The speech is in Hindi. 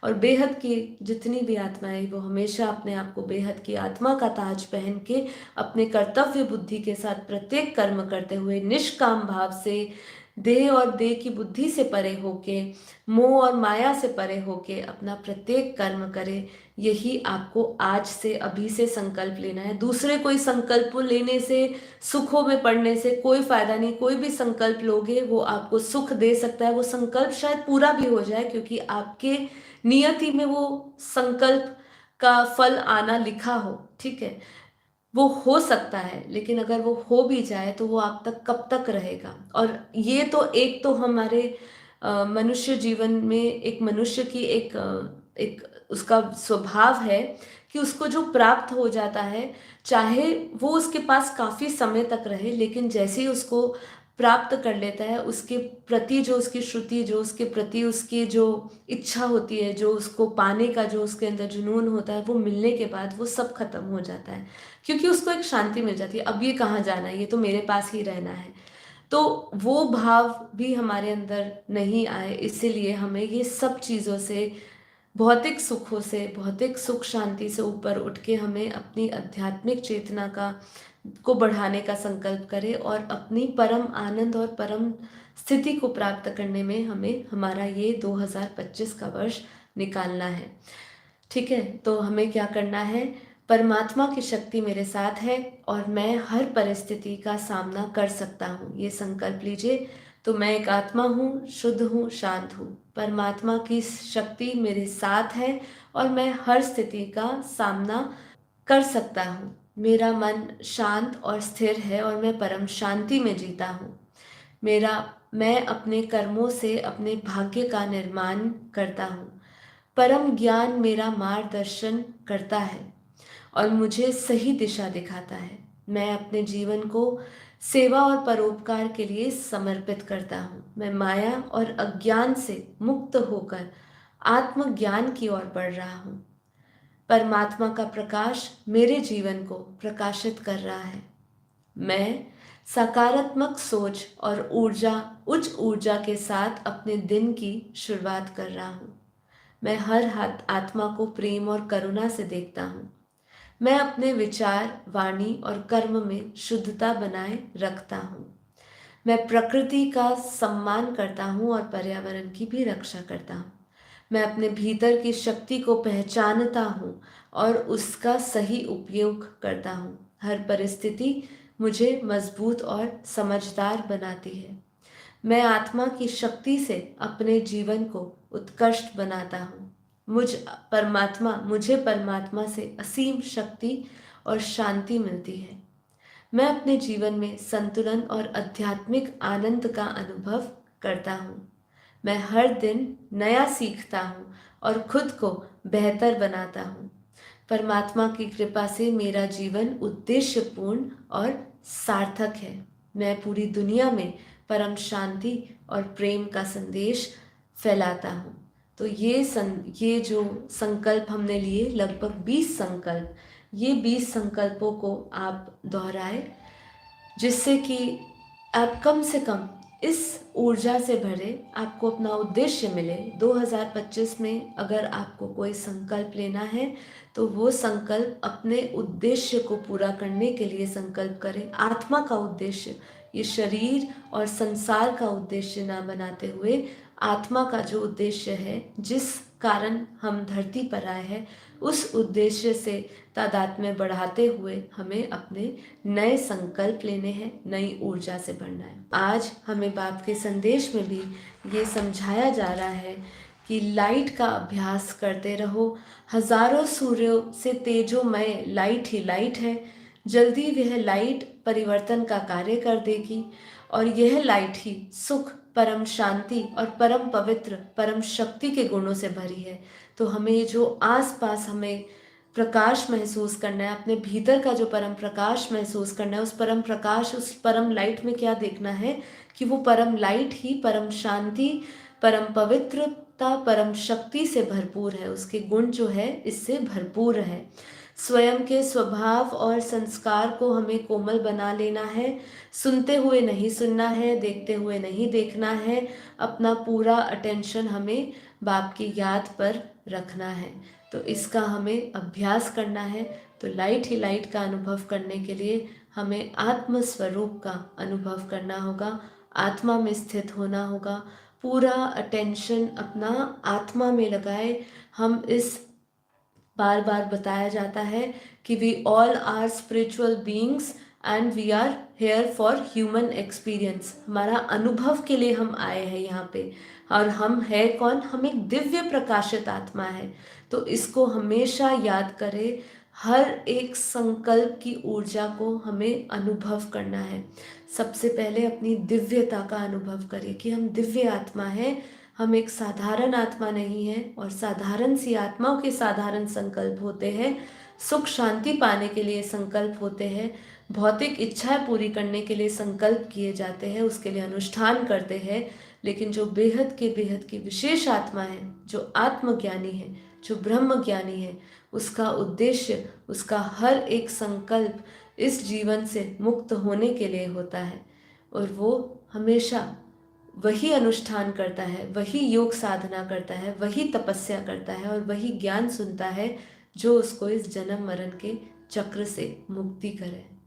और बेहद की जितनी भी आत्माएं वो हमेशा अपने आप को बेहद की आत्मा का ताज पहन के अपने कर्तव्य बुद्धि के साथ प्रत्येक कर्म करते हुए निष्काम भाव से देह और देह की बुद्धि से परे होके मोह और माया से परे होके अपना प्रत्येक कर्म करे। यही आपको आज से अभी से संकल्प लेना है। दूसरे कोई संकल्प लेने से सुखों में पड़ने से कोई फायदा नहीं। कोई भी संकल्प लोगे वो आपको सुख दे सकता है, वो संकल्प शायद पूरा भी हो जाए क्योंकि आपके नियति में वो संकल्प का फल आना लिखा हो, ठीक है, वो हो सकता है, लेकिन अगर वो हो भी जाए तो वो आप तक कब तक रहेगा। और ये तो एक तो हमारे मनुष्य जीवन में एक मनुष्य की एक उसका स्वभाव है कि उसको जो प्राप्त हो जाता है चाहे वो उसके पास काफी समय तक रहे, लेकिन जैसे ही उसको प्राप्त कर लेता है उसके प्रति जो उसकी श्रुति, जो उसके प्रति उसकी जो इच्छा होती है, जो उसको पाने का जो उसके अंदर जुनून होता है, वो मिलने के बाद वो सब खत्म हो जाता है क्योंकि उसको एक शांति मिल जाती है। अब ये कहाँ जाना है, ये तो मेरे पास ही रहना है। तो वो भाव भी हमारे अंदर नहीं आए, इसीलिए हमें ये सब चीज़ों से, भौतिक सुखों से, भौतिक सुख शांति से ऊपर उठ के हमें अपनी आध्यात्मिक चेतना का को बढ़ाने का संकल्प करें और अपनी परम आनंद और परम स्थिति को प्राप्त करने में हमें हमारा ये 2025 का वर्ष निकालना है। ठीक है, तो हमें क्या करना है, परमात्मा की शक्ति मेरे साथ है और मैं हर परिस्थिति का सामना कर सकता हूँ, ये संकल्प लीजिए। तो मैं एक आत्मा हूँ, शुद्ध हूँ, शांत हूँ, परमात्मा की शक्ति मेरे साथ है और मैं हर स्थिति का सामना कर सकता हूँ। मेरा मन शांत और स्थिर है और मैं परम शांति में जीता हूँ। मैं अपने कर्मों से अपने भाग्य का निर्माण करता हूँ। परम ज्ञान मेरा मार्गदर्शन करता है और मुझे सही दिशा दिखाता है। मैं अपने जीवन को सेवा और परोपकार के लिए समर्पित करता हूँ। मैं माया और अज्ञान से मुक्त होकर आत्मज्ञान की ओर बढ़ रहा हूँ। परमात्मा का प्रकाश मेरे जीवन को प्रकाशित कर रहा है। मैं सकारात्मक सोच और उच्च ऊर्जा के साथ अपने दिन की शुरुआत कर रहा हूँ। मैं हर आत्मा को प्रेम और करुणा से देखता हूँ। मैं अपने विचार, वाणी और कर्म में शुद्धता बनाए रखता हूँ। मैं प्रकृति का सम्मान करता हूँ और पर्यावरण की भी रक्षा करता हूँ। मैं अपने भीतर की शक्ति को पहचानता हूँ और उसका सही उपयोग करता हूँ। हर परिस्थिति मुझे मजबूत और समझदार बनाती है। मैं आत्मा की शक्ति से अपने जीवन को उत्कृष्ट बनाता हूँ। मुझे परमात्मा से असीम शक्ति और शांति मिलती है। मैं अपने जीवन में संतुलन और आध्यात्मिक आनंद का अनुभव करता हूँ। मैं हर दिन नया सीखता हूँ और खुद को बेहतर बनाता हूँ। परमात्मा की कृपा से मेरा जीवन उद्देश्यपूर्ण और सार्थक है। मैं पूरी दुनिया में परम शांति और प्रेम का संदेश फैलाता हूँ। तो ये जो संकल्प हमने लिए, लगभग 20 संकल्प, ये 20 संकल्पों को आप दोहराए जिससे कि आप कम से कम इस ऊर्जा से भरे, आपको अपना उद्देश्य मिले। 2025 में अगर आपको कोई संकल्प लेना है तो वो संकल्प अपने उद्देश्य को पूरा करने के लिए संकल्प करें। आत्मा का उद्देश्य, ये शरीर और संसार का उद्देश्य ना बनाते हुए आत्मा का जो उद्देश्य है, जिस कारण हम धरती पर आए हैं, उस उद्देश्य से तादात्म्य बढ़ाते हुए हमें अपने नए संकल्प लेने हैं, नई ऊर्जा से भरना है। आज हमें बाप के संदेश में भी ये समझाया जा रहा है कि लाइट का अभ्यास करते रहो। हजारों सूर्यों से तेजोमय लाइट ही लाइट है। जल्दी वह लाइट परिवर्तन का कार्य कर देगी और यह लाइट ही सुख, परम शांति और परम पवित्र, परम शक्ति के गुणों से भरी है। तो हमें जो आसपास हमें प्रकाश महसूस करना है, अपने भीतर का जो परम प्रकाश महसूस करना है, उस परम प्रकाश, उस परम लाइट में क्या देखना है कि वो परम लाइट ही परम शांति, परम पवित्रता, परम शक्ति से भरपूर है। उसके गुण जो है इससे भरपूर है। स्वयं के स्वभाव और संस्कार को हमें कोमल बना लेना है। सुनते हुए नहीं सुनना है, देखते हुए नहीं देखना है। अपना पूरा अटेंशन हमें बाप की याद पर रखना है। तो इसका हमें अभ्यास करना है। तो लाइट ही लाइट का अनुभव करने के लिए हमें आत्म स्वरूप का अनुभव करना होगा, आत्मा में स्थित होना होगा, पूरा अटेंशन अपना आत्मा में लगाए। हम इस बार बार बताया जाता है कि we all are spiritual beings and we are here for human experience. हमारा अनुभव के लिए हम आए हैं यहाँ पे। और हम है कौन? हम एक दिव्य प्रकाशित आत्मा है। तो इसको हमेशा याद करें। हर एक संकल्प की ऊर्जा को हमें अनुभव करना है। सबसे पहले अपनी दिव्यता का अनुभव करें कि हम दिव्य आत्मा है। हम एक साधारण आत्मा नहीं है। और साधारण सी आत्माओं के साधारण संकल्प होते हैं। सुख शांति पाने के लिए संकल्प होते हैं। भौतिक इच्छाएं पूरी करने के लिए संकल्प किए जाते हैं, उसके लिए अनुष्ठान करते हैं। लेकिन जो बेहद की विशेष आत्मा है, जो आत्मज्ञानी है, जो ब्रह्म ज्ञानी है, उसका उद्देश्य, उसका हर एक संकल्प इस जीवन से मुक्त होने के लिए होता है। और वो हमेशा वही अनुष्ठान करता है, वही योग साधना करता है, वही तपस्या करता है और वही ज्ञान सुनता है जो उसको इस जन्म मरण के चक्र से मुक्ति करे।